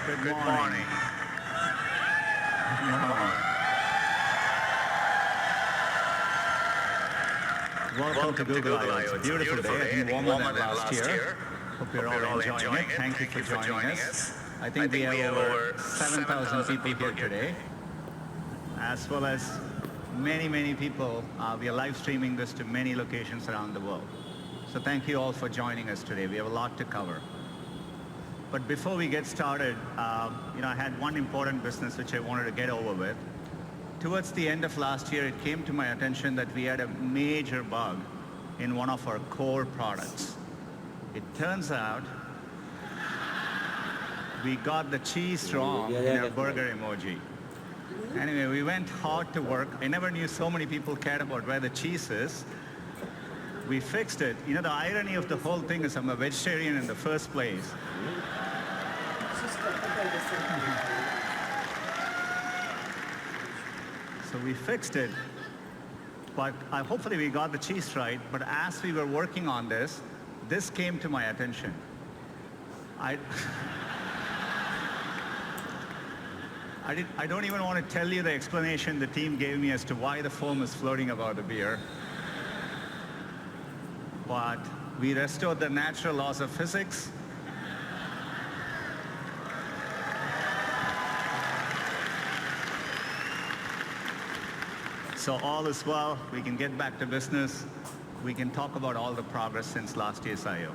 Good morning. Welcome to Google I/O. It's a beautiful day, and warmer than last year. Hope you're all enjoying it. Thank you for joining us. I think we have over 7,000 people here today, as well as many people. We are live streaming this to many locations around the world. So thank you all for joining us today. We have a lot to cover. But before we get started, I had one important business which I wanted to get over with. Towards the end of last year, it came to my attention that we had a major bug in one of our core products. It turns out we got the cheese wrong in our burger emoji. Anyway, we went hard to work. I never knew so many people cared about where the cheese is. We fixed it. You know, the irony of the whole thing is I'm a vegetarian in the first place. So we fixed it, but hopefully we got the cheese right. But as we were working on this came to my attention. I don't even want to tell you the explanation the team gave me as to why the foam is floating about the beer. But we restored the natural laws of physics. So all is well. We can get back to business. We can talk about all the progress since last year's I/O.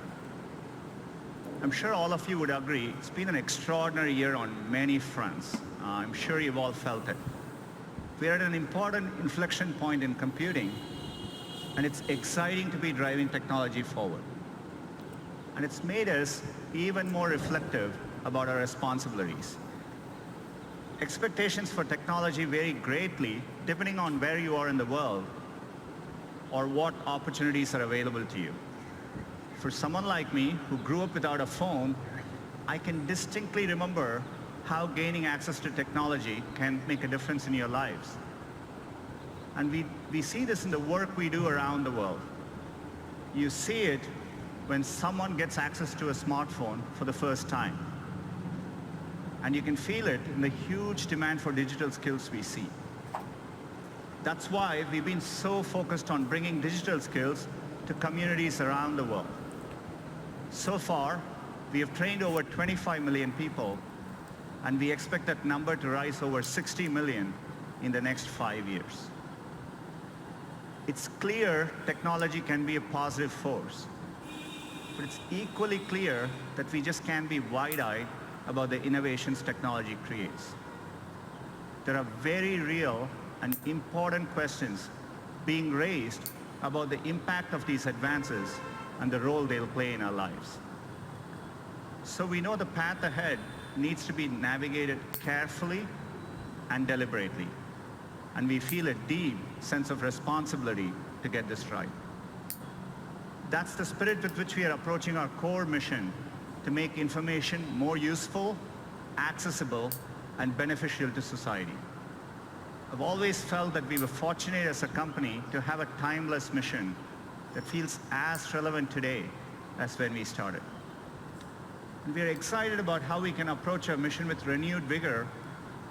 I'm sure all of you would agree it's been an extraordinary year on many fronts. I'm sure you've all felt it. We're at an important inflection point in computing, and it's exciting to be driving technology forward. And it's made us even more reflective about our responsibilities. Expectations for technology vary greatly depending on where you are in the world or what opportunities are available to you. For someone like me who grew up without a phone, I can distinctly remember how gaining access to technology can make a difference in your lives. And we see this in the work we do around the world. You see it when someone gets access to a smartphone for the first time. And you can feel it in the huge demand for digital skills we see. That's why we've been so focused on bringing digital skills to communities around the world. So far, we have trained over 25 million people, and we expect that number to rise over 60 million in the next 5 years. It's clear technology can be a positive force, but it's equally clear that we just can't be wide-eyed about the innovations technology creates. There are very real and important questions being raised about the impact of these advances and the role they'll play in our lives. So we know the path ahead needs to be navigated carefully and deliberately. And we feel a deep sense of responsibility to get this right. That's the spirit with which we are approaching our core mission to make information more useful, accessible, and beneficial to society. I've always felt that we were fortunate as a company to have a timeless mission that feels as relevant today as when we started. And we're excited about how we can approach our mission with renewed vigor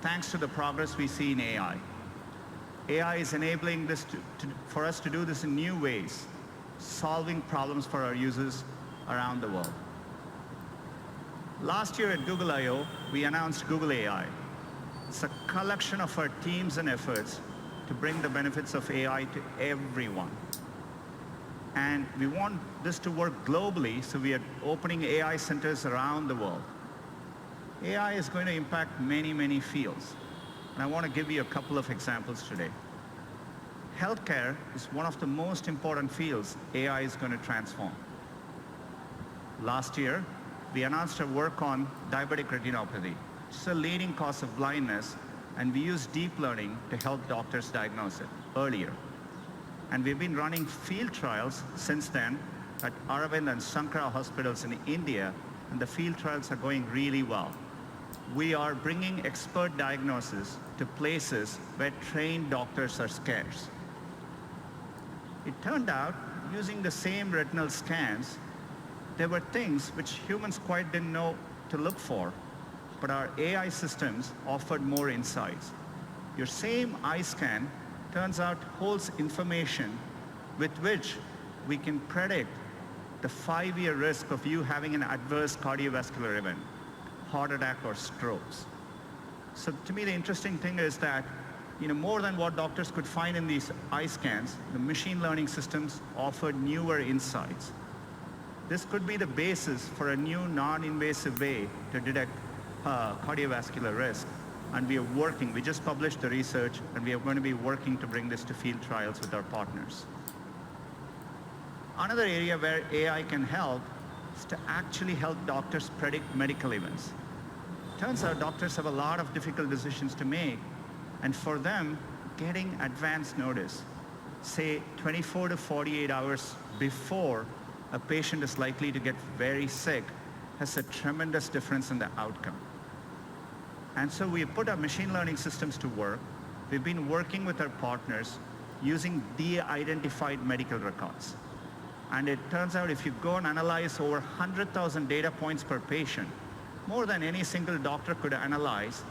thanks to the progress we see in AI. AI is enabling this for us to do this in new ways, solving problems for our users around the world. Last year at Google I/O, we announced Google AI. It's a collection of our teams and efforts to bring the benefits of AI to everyone. And we want this to work globally, so we are opening AI centers around the world. AI is going to impact many fields, and I want to give you a couple of examples today. Healthcare is one of the most important fields AI is going to transform. Last year, we announced our work on diabetic retinopathy. It's a leading cause of blindness, and we use deep learning to help doctors diagnose it earlier. And we've been running field trials since then at Aravind and Sankara hospitals in India, and the field trials are going really well. We are bringing expert diagnosis to places where trained doctors are scarce. It turned out, using the same retinal scans, there were things which humans quite didn't know to look for. but our AI systems offered more insights. Your same eye scan turns out holds information with which we can predict the 5-year risk of you having an adverse cardiovascular event, heart attack or strokes. So to me, the interesting thing is that, more than what doctors could find in these eye scans, the machine learning systems offered newer insights. This could be the basis for a new non-invasive way to detect cardiovascular risk. And we just published the research, and we are going to be working to bring this to field trials with our partners. Another area where AI can help is to actually help doctors predict medical events. Turns out doctors have a lot of difficult decisions to make, and for them, getting advance notice, say 24 to 48 hours before a patient is likely to get very sick, has a tremendous difference in the outcome. And so we put our machine learning systems to work. We've been working with our partners using de-identified medical records. And it turns out if you go and analyze over 100,000 data points per patient, more than any single doctor could analyze,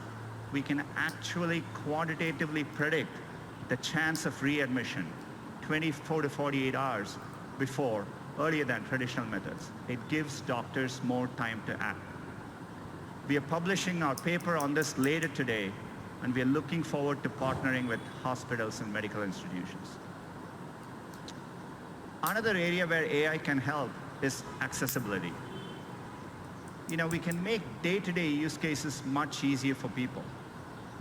we can actually quantitatively predict the chance of readmission 24 to 48 hours before, earlier than traditional methods. It gives doctors more time to act. We are publishing our paper on this later today, and we are looking forward to partnering with hospitals and medical institutions. Another area where AI can help is accessibility. We can make day-to-day use cases much easier for people.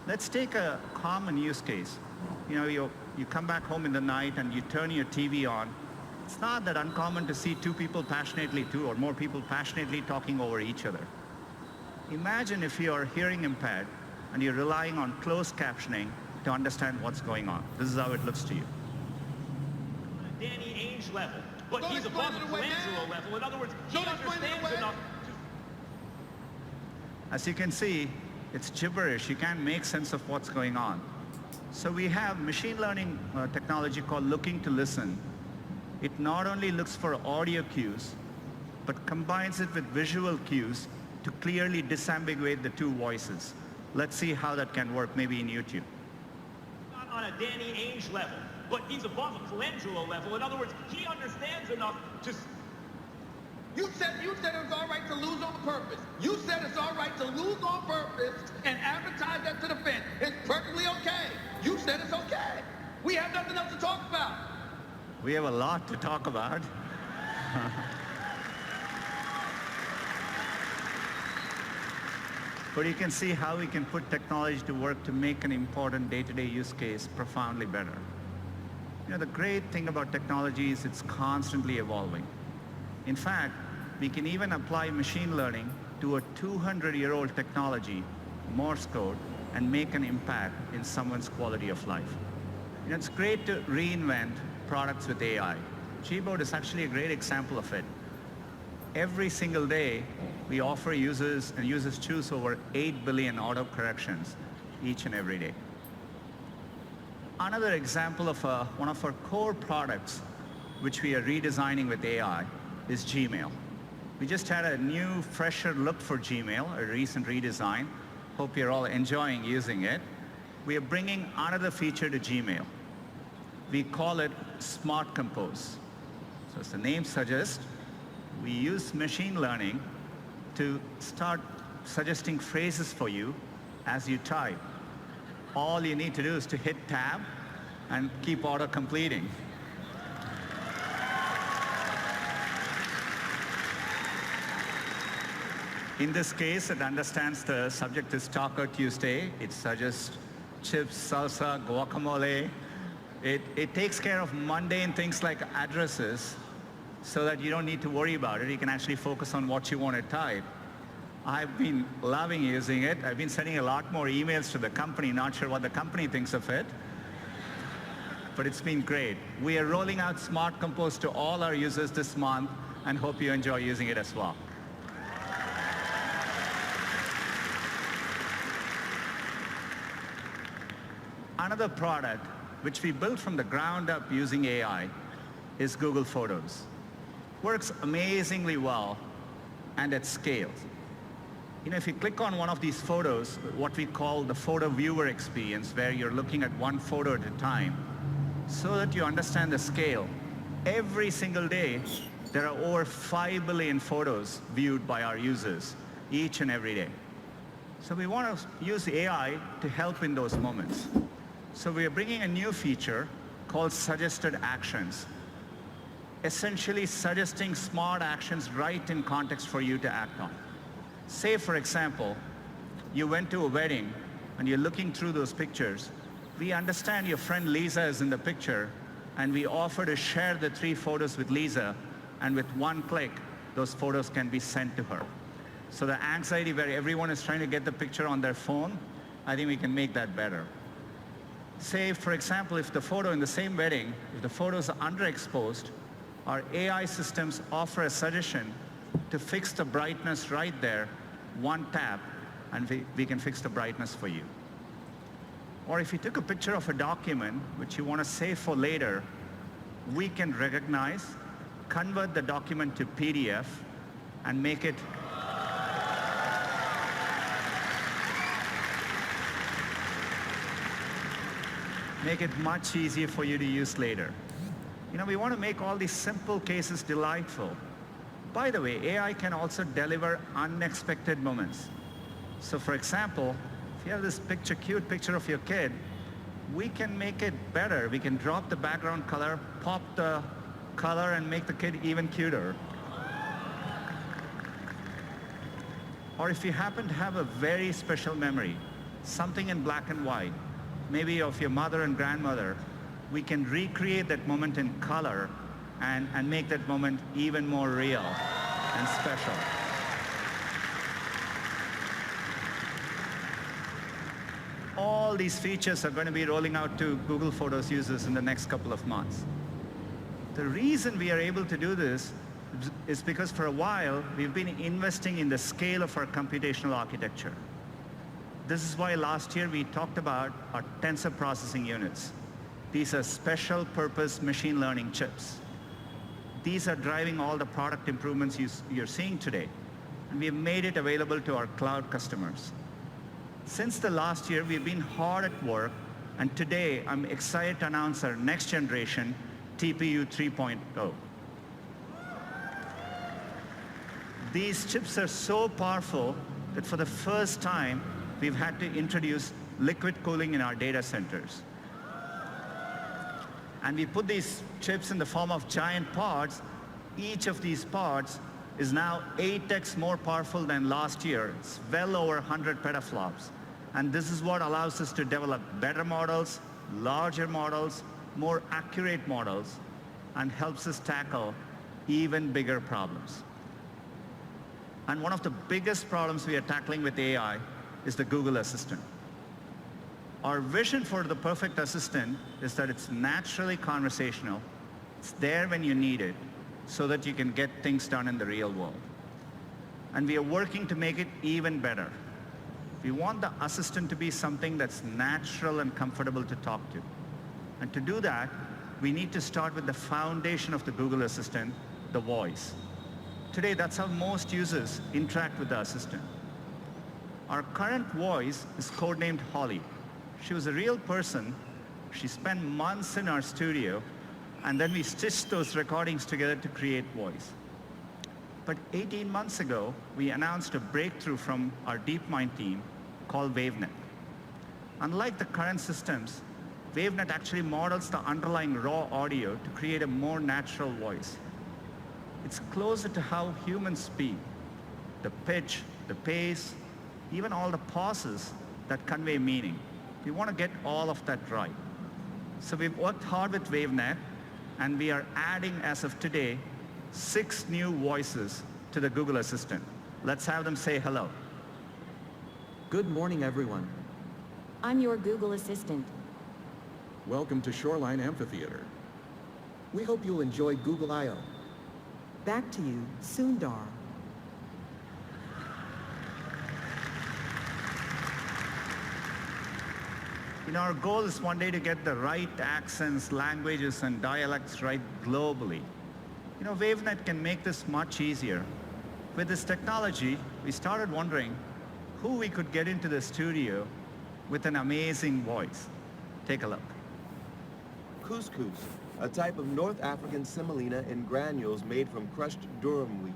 Let's take a common use case. You come back home in the night and you turn your TV on. It's not that uncommon to see two or more people passionately talking over each other. Imagine if you are hearing impaired and you're relying on closed captioning to understand what's going on. This is how it looks to you. Danny Ainge level, but he's above the Colangelo level. In other words, he understands enough to... As you can see, it's gibberish. You can't make sense of what's going on. So we have machine learning technology called Looking to Listen. It not only looks for audio cues, but combines it with visual cues to clearly disambiguate the two voices. Let's see how that can work, maybe in YouTube. Not on a Danny Ainge level, but he's above a Colangelo level. In other words, he understands enough to... You said it was all right to lose on purpose. You said it's all right to lose on purpose and advertise that to the fans. It's perfectly okay. You said it's okay. We have nothing else to talk about. We have a lot to talk about. But you can see how we can put technology to work to make an important day-to-day use case profoundly better. The great thing about technology is it's constantly evolving. In fact, we can even apply machine learning to a 200-year-old technology, Morse code, and make an impact in someone's quality of life. It's great to reinvent products with AI. Gboard is actually a great example of it. Every single day, we offer users, and users choose over 8 billion autocorrections each and every day. Another example of one of our core products, which we are redesigning with AI, is Gmail. We just had a new, fresher look for Gmail, a recent redesign. Hope you're all enjoying using it. We are bringing another feature to Gmail. We call it Smart Compose. So as the name suggests, we use machine learning to start suggesting phrases for you as you type. All you need to do is to hit tab and keep auto-completing. In this case, it understands the subject is Taco Tuesday. It suggests chips, salsa, guacamole. It takes care of mundane things like addresses so that you don't need to worry about it. You can actually focus on what you want to type. I've been loving using it. I've been sending a lot more emails to the company, not sure what the company thinks of it. But it's been great. We are rolling out Smart Compose to all our users this month and hope you enjoy using it as well. Another product, which we built from the ground up using AI, is Google Photos. Works amazingly well and at scale. If you click on one of these photos, what we call the photo viewer experience, where you're looking at one photo at a time, so that you understand the scale, every single day, there are over 5 billion photos viewed by our users each and every day. So we want to use AI to help in those moments. So we are bringing a new feature called suggested actions, essentially suggesting smart actions right in context for you to act on. Say, for example, you went to a wedding and you're looking through those pictures. We understand your friend Lisa is in the picture, and we offer to share the 3 photos with Lisa, and with one click, those photos can be sent to her. So the anxiety where everyone is trying to get the picture on their phone, I think we can make that better. Say, for example, if the photo in the same wedding, if the photos are underexposed, our AI systems offer a suggestion to fix the brightness right there, one tap, and we can fix the brightness for you. Or if you took a picture of a document which you want to save for later, we can recognize, convert the document to PDF, and make it much easier for you to use later. We want to make all these simple cases delightful. By the way, AI can also deliver unexpected moments. So for example, if you have this cute picture of your kid, we can make it better. We can drop the background color, pop the color, and make the kid even cuter. Or if you happen to have a very special memory, something in black and white, maybe of your mother and grandmother, we can recreate that moment in color and make that moment even more real and special. All these features are going to be rolling out to Google Photos users in the next couple of months. The reason we are able to do this is because for a while, we've been investing in the scale of our computational architecture. This is why last year we talked about our tensor processing units. These are special purpose machine learning chips. These are driving all the product improvements you're seeing today. And we've made it available to our cloud customers. Since the last year, we've been hard at work, and today I'm excited to announce our next generation TPU 3.0. These chips are so powerful that for the first time, we've had to introduce liquid cooling in our data centers. And we put these chips in the form of giant pods. Each of these pods is now 8x more powerful than last year. It's well over 100 petaflops. And this is what allows us to develop better models, larger models, more accurate models, and helps us tackle even bigger problems. And one of the biggest problems we are tackling with AI is the Google Assistant. Our vision for the perfect assistant is that it's naturally conversational, it's there when you need it, so that you can get things done in the real world. And we are working to make it even better. We want the assistant to be something that's natural and comfortable to talk to. And to do that, we need to start with the foundation of the Google Assistant, the voice. Today, that's how most users interact with the assistant. Our current voice is codenamed Holly. She was a real person. She spent months in our studio, and then we stitched those recordings together to create voice. But 18 months ago, we announced a breakthrough from our DeepMind team called WaveNet. Unlike the current systems, WaveNet actually models the underlying raw audio to create a more natural voice. It's closer to how humans speak. The pitch, the pace, even all the pauses that convey meaning. We want to get all of that right. So we've worked hard with WaveNet, and we are adding, as of today, 6 new voices to the Google Assistant. Let's have them say hello. Good morning, everyone. I'm your Google Assistant. Welcome to Shoreline Amphitheater. We hope you'll enjoy Google I/O. Back to you, Sundar. Our goal is one day to get the right accents, languages, and dialects right globally. WaveNet can make this much easier. With this technology, we started wondering who we could get into the studio with an amazing voice. Take a look. Couscous, a type of North African semolina in granules made from crushed durum wheat.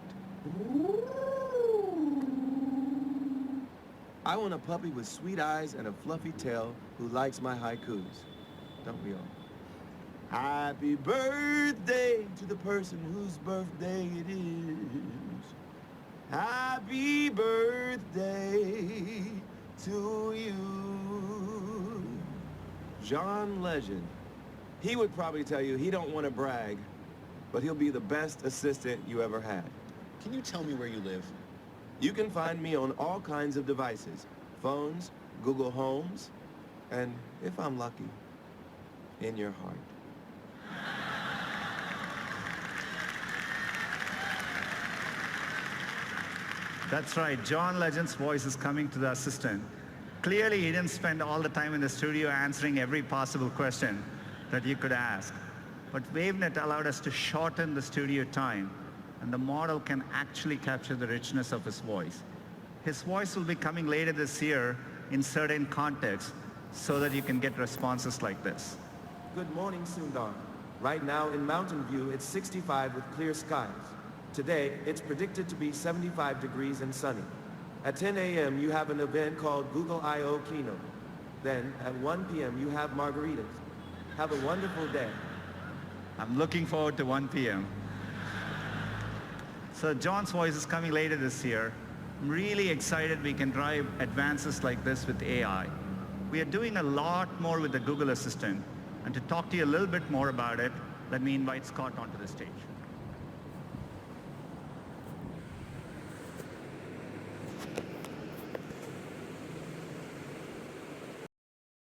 I want a puppy with sweet eyes and a fluffy tail who likes my haikus. Don't we all? Happy birthday to the person whose birthday it is. Happy birthday to you. John Legend. He would probably tell you he don't want to brag, but he'll be the best assistant you ever had. Can you tell me where you live? You can find me on all kinds of devices. Phones, Google Homes, and if I'm lucky, in your heart. That's right, John Legend's voice is coming to the assistant. Clearly, he didn't spend all the time in the studio answering every possible question that you could ask. But WaveNet allowed us to shorten the studio time, and the model can actually capture the richness of his voice. His voice will be coming later this year in certain contexts so that you can get responses like this. Good morning, Sundar. Right now in Mountain View, it's 65 with clear skies. Today, it's predicted to be 75 degrees and sunny. At 10 a.m., you have an event called Google I/O Keynote. Then, at 1 p.m., you have margaritas. Have a wonderful day. I'm looking forward to 1 p.m. So John's voice is coming later this year. I'm really excited we can drive advances like this with AI. We are doing a lot more with the Google Assistant. And to talk to you a little bit more about it, let me invite Scott onto the stage.